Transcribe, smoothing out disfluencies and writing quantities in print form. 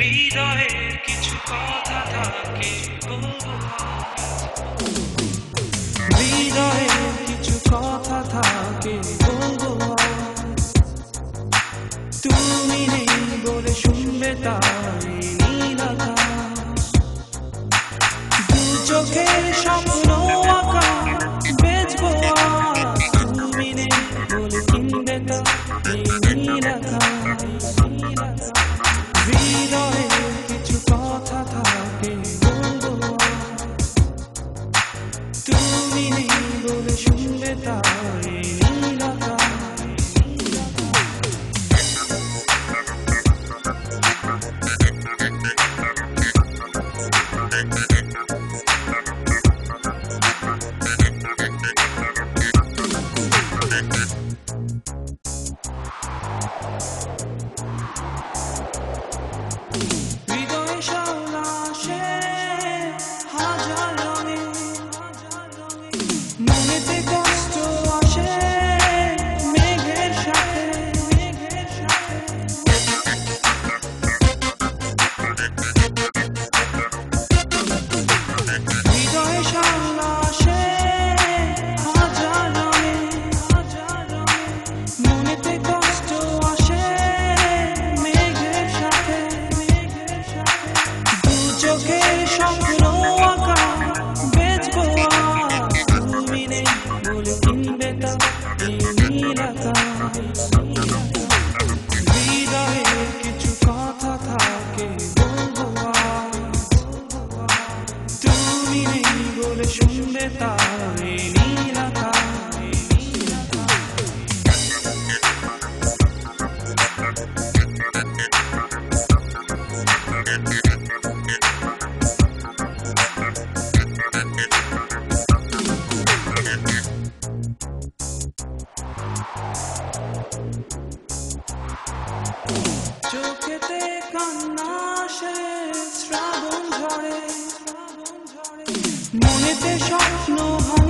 হৃদয়ের কিছু কথা থাকে বলবো, হৃদয়ের কিছু কথা থাকে বলবো, তুমি নেই বলে শুনবে তাই নীল আকাশ, দু চোখের স্বপ্ন আঁকা বেচবো আজ, তুমি নেই বলে কিনবে তাই নীল আকাশ। হৃদয়ের কিছু কথা থাকে বলবো, তুমি নেই বলে শুনবে তাই নীল আকাশ। মনেতে কষ্ট আসে মেঘের সাথে, হৃদয়ে শাওলা আসে হাজার রঙে, মনেতে কষ্ট আসে মেঘের সাথে, দু চোখের স্বপ্ন আঁকা বেচবো আজ, তুমি নেই বলে কিনবে তা এই নীল আকাশ। হৃদয়ে কিছু কথা থাকে বলবো আজ, তুমি নেই বলে শুনবে তাই নীল আকাশ। চোখেতে কান্না আসে শ্রাবণ ঝরে, মনেতে স্বপ্ন ভাঙে।